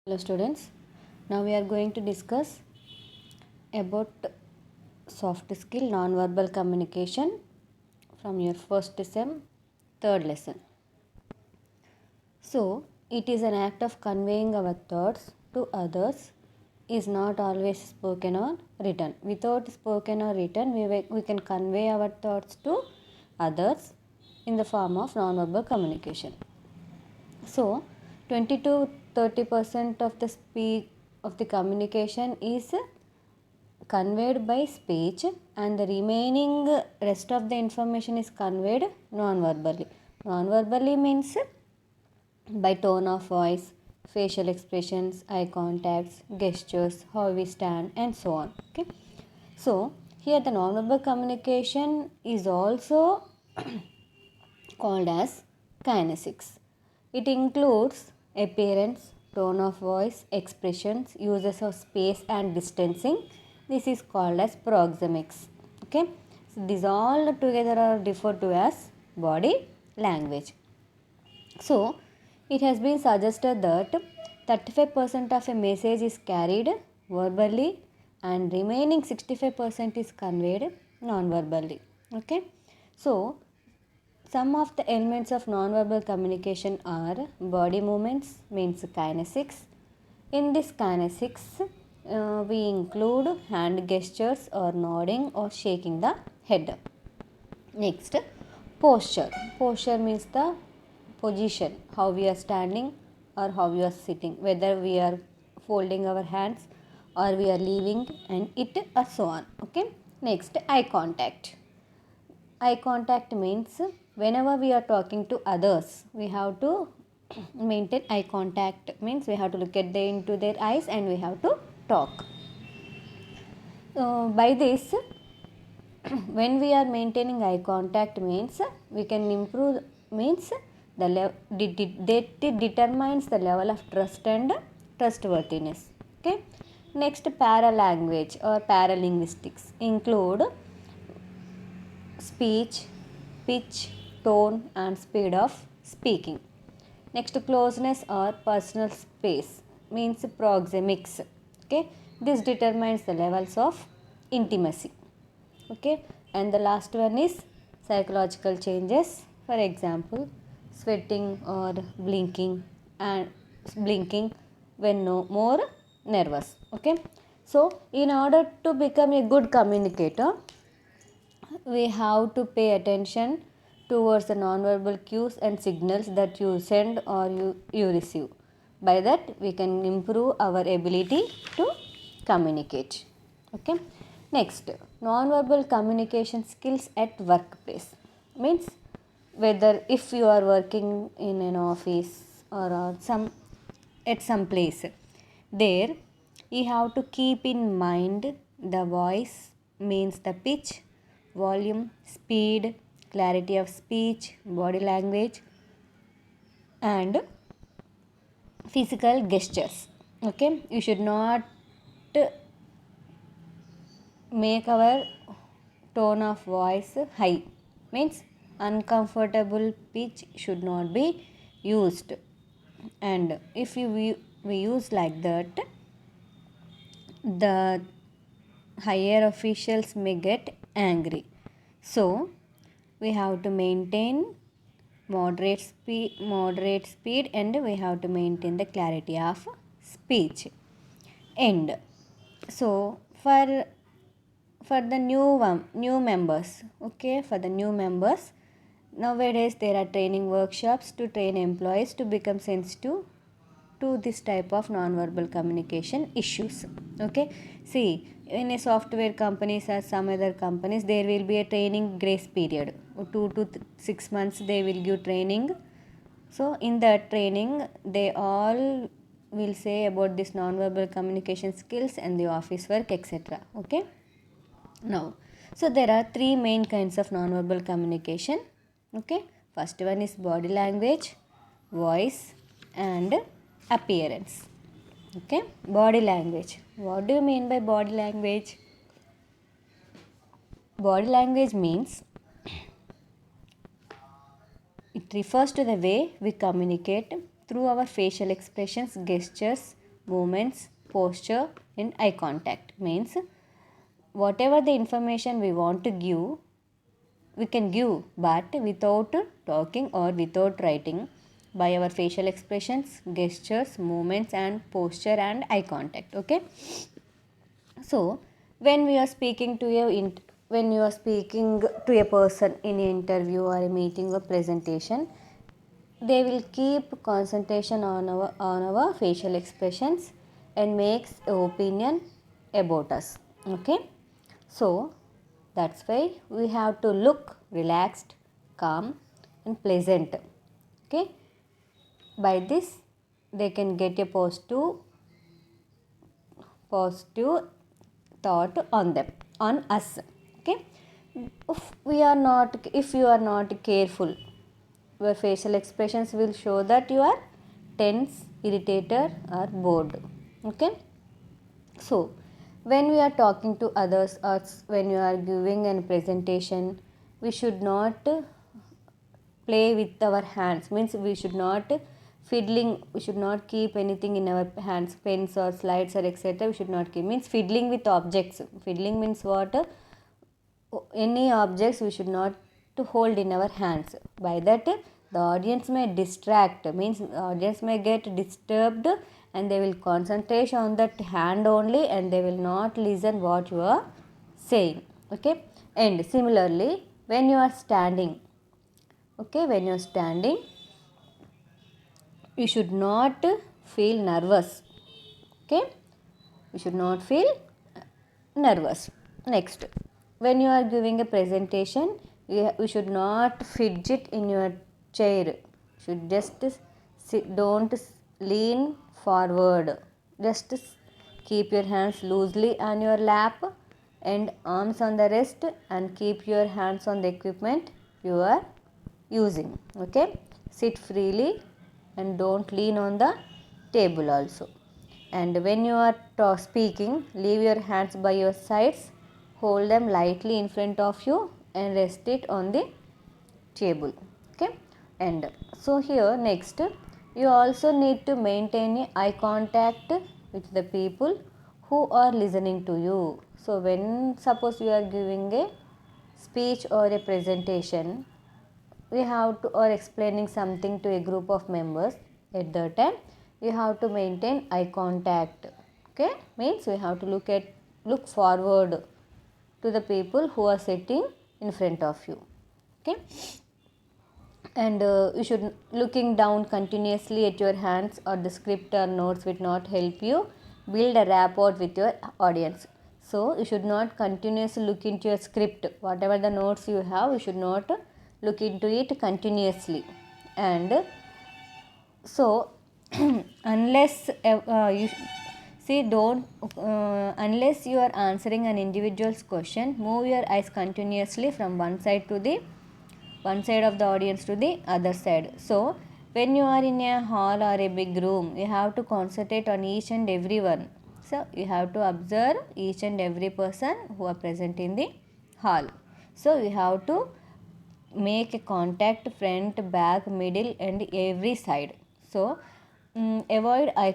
Hello students, now we are going to discuss about soft skill non-verbal communication from your first sem, third lesson. So, it is an act of conveying our thoughts to others is not always spoken or written. Without spoken or written, we can convey our thoughts to others in the form of non-verbal communication. So, 20 to 30% of the communication is conveyed by speech, and the remaining rest of the information is conveyed non-verbally. Non-verbally means by tone of voice, facial expressions, eye contacts, gestures, how we stand, and so on. Okay. So, here the non-verbal communication is also called as kinesics. It includes appearance, tone of voice, expressions, uses of space and distancing. This is called as proxemics. Okay. So these all together are referred to as body language. So it has been suggested that 35% of a message is carried verbally and remaining 65% is conveyed non-verbally. Okay. So some of the elements of nonverbal communication are body movements, means kinesics. In this kinesics, we include hand gestures or nodding or shaking the head. Next, posture. Posture means the position, how we are standing or how we are sitting, whether we are folding our hands or we are leaving and it or so on. Okay. Next, eye contact. Eye contact means whenever we are talking to others, we have to maintain eye contact, means we have to look into their eyes and we have to talk. By this, when we are maintaining eye contact means we can improve, means that determines the level of trust and trustworthiness. Okay. Next, paralanguage or paralinguistics include speech, pitch, tone, and speed of speaking. Next, closeness or personal space means proxemics. Okay, this determines the levels of intimacy. Okay, and the last one is psychological changes. For example, sweating or blinking when no more nervous. Okay, so in order to become a good communicator, we have to pay attention towards the nonverbal cues and signals that you send or you receive. By that, we can improve our ability to communicate. Okay. Next, nonverbal communication skills at workplace means whether if you are working in an office or at some place, there you have to keep in mind the voice, means the pitch, volume, speed, clarity of speech, body language, and physical gestures. Okay, you should not make our tone of voice high, means uncomfortable pitch should not be used, and if we use like that, the higher officials may get angry. So we have to maintain moderate speed, and we have to maintain the clarity of speech. And so for the new members, okay, for the new members, nowadays there are training workshops to train employees to become sensitive to this type of non-verbal communication issues. Okay, see, in a software companies or some other companies, there will be a training grace period, 2 to 6 months they will give training. So in that training, they all will say about this non-verbal communication skills and the office work, etc. Okay. Now, so there are three main kinds of non-verbal communication. Okay, first one is body language, voice, and appearance. Okay, body language. What do you mean by body language? Body language means it refers to the way we communicate through our facial expressions, gestures, movements, posture, and eye contact. Means whatever the information we want to give, we can give, but without talking or without writing, by our facial expressions, gestures, movements, and posture and eye contact. Okay. So when we are speaking to when you are speaking to a person in an interview or a meeting or presentation, they will keep concentration on our facial expressions and makes an opinion about us. Okay. So that's why we have to look relaxed, calm, and pleasant. Okay. By this, they can get a positive thought on them, on us. Okay. If you are not careful, your facial expressions will show that you are tense, irritated, or bored. Okay. So when we are talking to others or when you are giving a presentation, we should not play with our hands. Means we should not fiddling, we should not keep anything in our hands, pens or slides or etc. We should not keep. Means fiddling with objects. Fiddling means what? Any objects we should not to hold in our hands. By that the audience may distract. Means audience may get disturbed and they will concentrate on that hand only and they will not listen what you are saying. Okay. And similarly when you are standing, okay, when you are standing, you should not feel nervous. Okay. You should not feel nervous. Next, when you are giving a presentation, you should not fidget in your chair. You should just sit, don't lean forward. Just keep your hands loosely on your lap and arms on the wrist and keep your hands on the equipment you are using. Okay. Sit freely and don't lean on the table also. And when you are speaking, leave your hands by your sides, hold them lightly in front of you and rest it on the table. Okay. And so here next, you also need to maintain a eye contact with the people who are listening to you. So when suppose you are giving a speech or a presentation, we have to, or explaining something to a group of members, at that time you have to maintain eye contact. Okay. Means we have to look forward to the people who are sitting in front of you. Okay. And you should looking down continuously at your hands or the script or notes will not help you build a rapport with your audience. So you should not continuously look into your script. Whatever the notes you have, you should not look into it continuously. And so unless you see don't unless you are answering an individual's question, move your eyes continuously from one side of the audience to the other side. So when you are in a hall or a big room, you have to concentrate on each and every one. So you have to observe each and every person who are present in the hall. So you have to make a contact front, back, middle and every side. So avoiding eye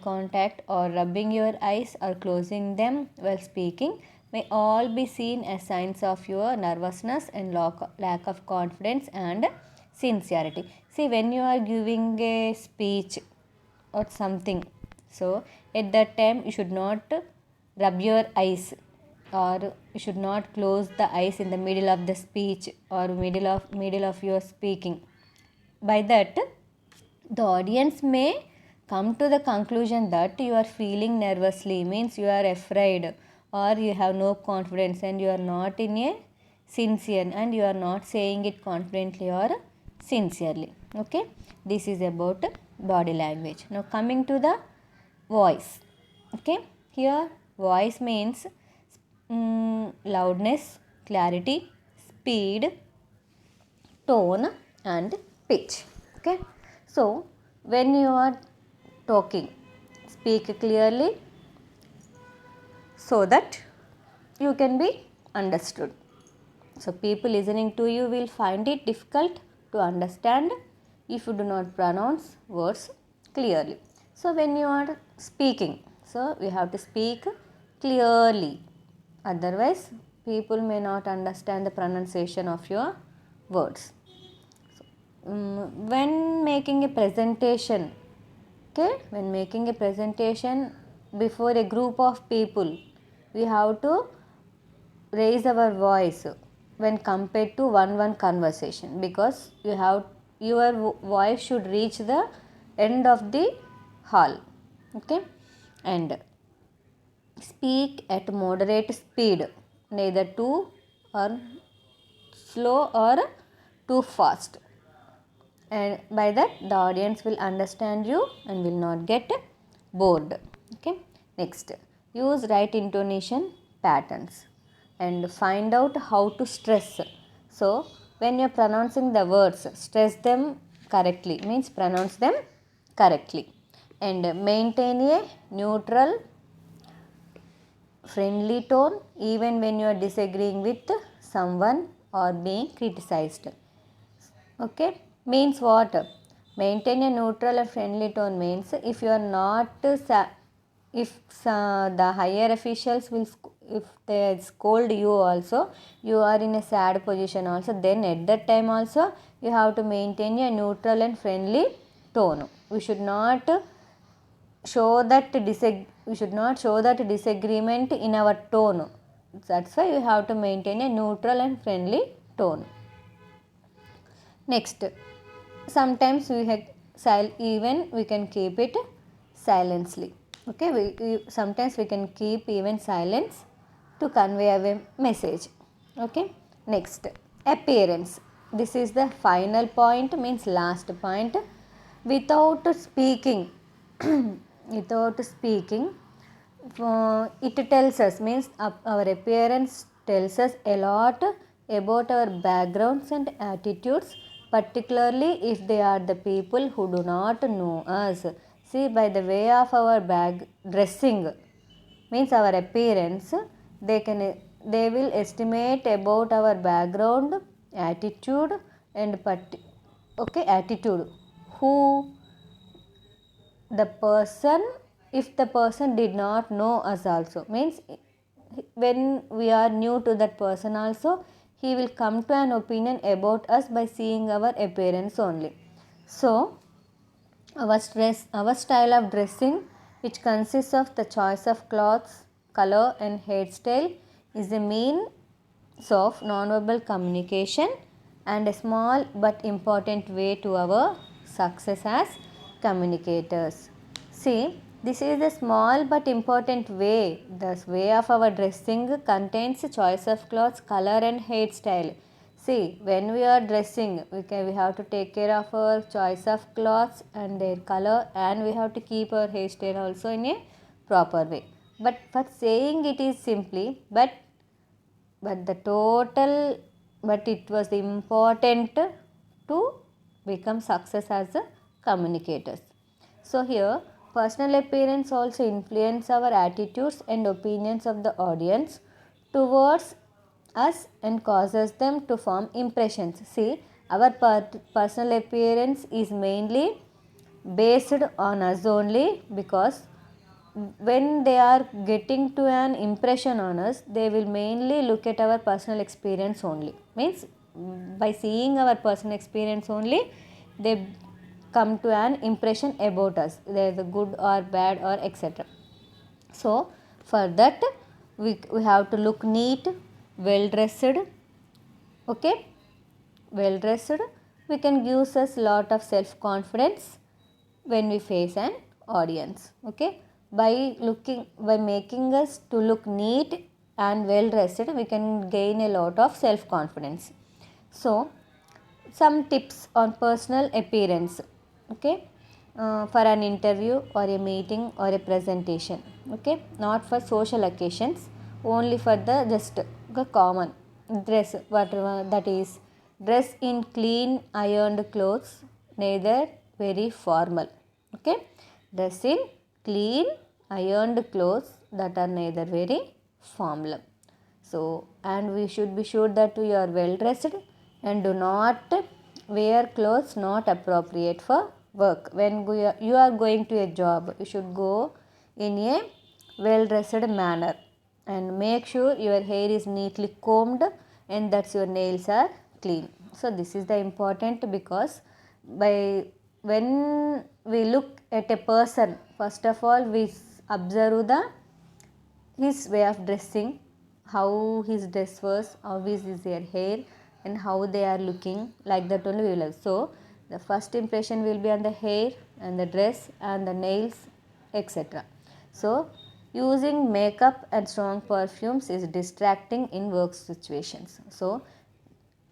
contact or rubbing your eyes or closing them while speaking may all be seen as signs of your nervousness and lack of confidence and sincerity. See, when you are giving a speech or something, so at that time you should not rub your eyes or you should not close the eyes in the middle of the speech or middle of your speaking. By that the audience may come to the conclusion that you are feeling nervously, means you are afraid or you have no confidence and you are not in a sincere and you are not saying it confidently or sincerely. Okay. This is about body language. Now coming to the voice. Okay. Here voice means loudness, clarity, speed, tone and pitch. Okay. So when you are talking, speak clearly so that you can be understood. So people listening to you will find it difficult to understand if you do not pronounce words clearly. So when you are speaking, so you have to speak clearly, otherwise people may not understand the pronunciation of your words. When making a presentation, okay, when making a presentation before a group of people, we have to raise our voice when compared to one conversation, because your voice should reach the end of the hall, okay. And speak at moderate speed, neither too or slow or too fast, and by that the audience will understand you and will not get bored, okay. Next, use right intonation patterns and find out how to stress. So when you are pronouncing the words, stress them correctly, means pronounce them correctly, and maintain a neutral friendly tone even when you are disagreeing with someone or being criticized, okay. Means what? Maintain a neutral and friendly tone means if you are not if the higher officials will if they scold you also, you are in a sad position also, then at that time also you have to maintain a neutral and friendly tone. We should not show that disagreement in our tone. That's why you have to maintain a neutral and friendly tone. Next, sometimes even we can keep it silently, okay. Sometimes we can keep even silence to convey a message, okay. Next, appearance. This is the final point, means last point. Without speaking without speaking, it tells us, means our appearance tells us a lot about our backgrounds and attitudes, particularly if they are the people who do not know us. See, by the way of our dressing, means our appearance, they will estimate about our background, attitude, and attitude, who the person, if the person did not know us also, means when we are new to that person also, he will come to an opinion about us by seeing our appearance only. So our style of dressing, which consists of the choice of clothes, color and hairstyle, is a means of nonverbal communication and a small but important way to our success as communicators. See, this is a small but important way. The way of our dressing contains choice of clothes, color and hairstyle. See, when we are dressing, we have to take care of our choice of clothes and their color, and we have to keep our hairstyle also in a proper way. But for saying it is simply, but it was important to become success as a communicators. So here, personal appearance also influence our attitudes and opinions of the audience towards us and causes them to form impressions. See, our personal appearance is mainly based on us only, because when they are getting to an impression on us, they will mainly look at our personal experience only. Means by seeing our personal experience only, they come to an impression about us, there is a good or bad or etc. So for that, we have to look neat, well dressed, okay, well dressed. We can give us lot of self confidence when we face an audience, okay. By making us to look neat and well dressed, we can gain a lot of self confidence. So some tips on personal appearance, okay, for an interview or a meeting or a presentation, okay, not for social occasions, only for the just the common dress, whatever that is. Dress in clean ironed clothes, neither very formal, okay. Dress in clean ironed clothes that are neither very formal. So, and we should be sure that you are well dressed and do not wear clothes not appropriate for work, when you are going to a job, you should go in a well dressed manner and make sure your hair is neatly combed and that your nails are clean. So this is the important, because by when we look at a person, first of all we observe the his way of dressing, how his dress was, how is their hair, and how they are looking, like that only we will have. So the first impression will be on the hair and the dress and the nails, etc. So using makeup and strong perfumes is distracting in work situations. So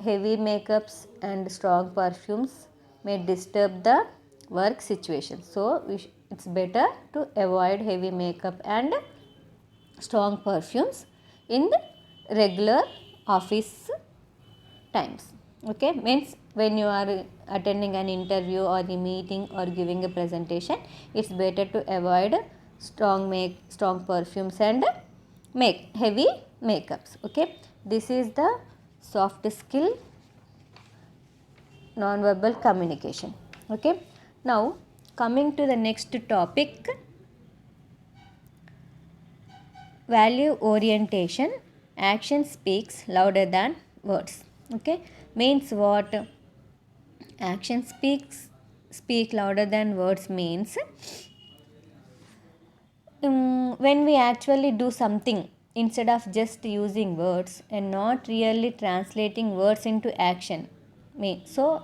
heavy makeups and strong perfumes may disturb the work situation. So it's better to avoid heavy makeup and strong perfumes in the regular office times. Okay, means when you are attending an interview or a meeting or giving a presentation, it's better to avoid strong perfumes and make heavy makeups. Okay, this is the soft skill non-verbal communication. Okay, now coming to the next topic, value orientation. Action speaks louder than words. Okay, means what? Action speak louder than words means when we actually do something instead of just using words and not really translating words into action. So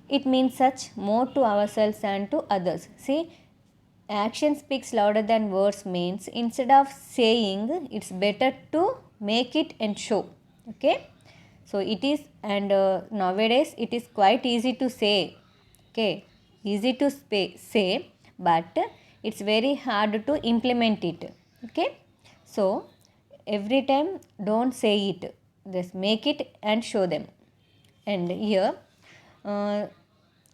it means such more to ourselves and to others. See, action speaks louder than words means instead of saying, it's better to make it and show. Okay, so it is, and nowadays it is quite easy to say. Okay, easy to say, but it's very hard to implement it. Okay, so every time don't say it, just make it and show them. And here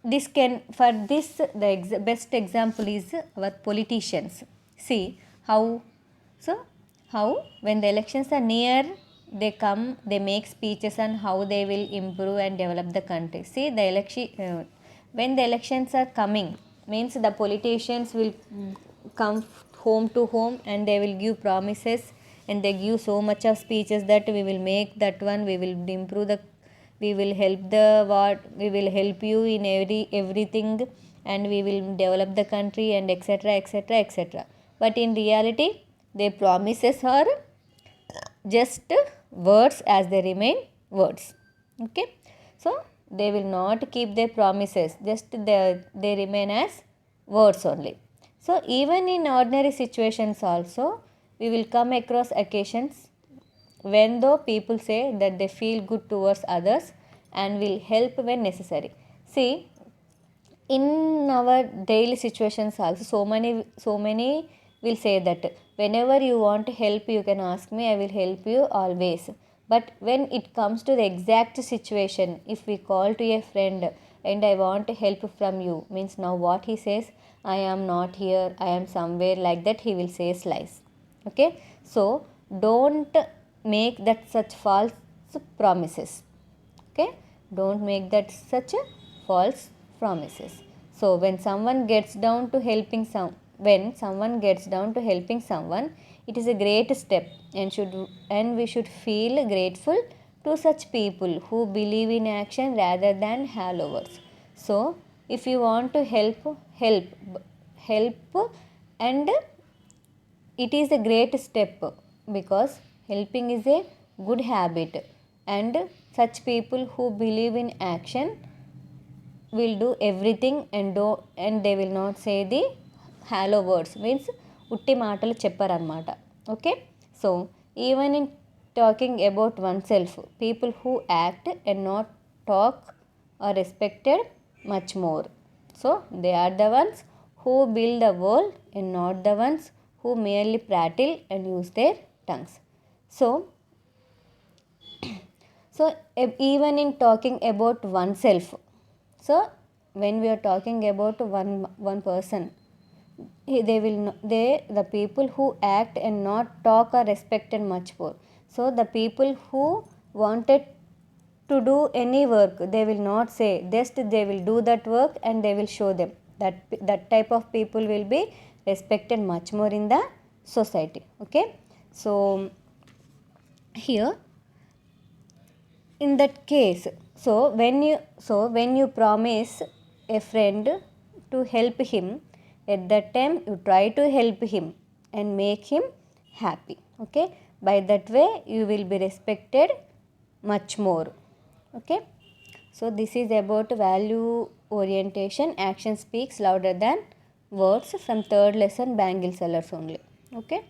this can, for this the best example is our politicians. See how, so how when the elections are near, they come, they make speeches on how they will improve and develop the country. See the election, when the elections are coming, means the politicians will come home to home and they will give promises, and they give so much of speeches that we will make that one, we will improve the, we will help the what, we will help you in everything, and we will develop the country, and etc etc etc. But in reality their promises are just words, as they remain words. Okay, so they will not keep their promises, just they remain as words only. So even in ordinary situations also we will come across occasions when though people say that they feel good towards others and will help when necessary. See, in our daily situations also, so many will say that whenever you want help you can ask me, I will help you always. But when it comes to the exact situation, if we call to a friend and I want help from you, means now what he says, I am not here, I am somewhere, like that he will say lies. Okay, so don't make that such false promises. Okay, don't make that such a false promises. So when someone gets down to helping when someone gets down to helping someone, it is a great step, and we should feel grateful to such people who believe in action rather than hollow words. So if you want to help, and it is a great step, because helping is a good habit, and such people who believe in action will do everything, and they will not say the hollow words, means utti maatalu చెప్పారన్నమాట. Okay, so even in talking about oneself, people who act and not talk are respected much more. So they are the ones who build the world and not the ones who merely prattle and use their tongues. So even in talking about oneself, so when we are talking about one person, they will the people who act and not talk are respected much more. So the people who wanted to do any work, they will not say, just they will do that work and they will show them. That type of people will be respected much more in the society. Okay, so here in that case, so when you promise a friend to help him, at that time you try to help him and make him happy. Okay, by that way you will be respected much more. Okay, so this is about value orientation. Action speaks louder than words, from third lesson, Bangle Sellers only. Okay.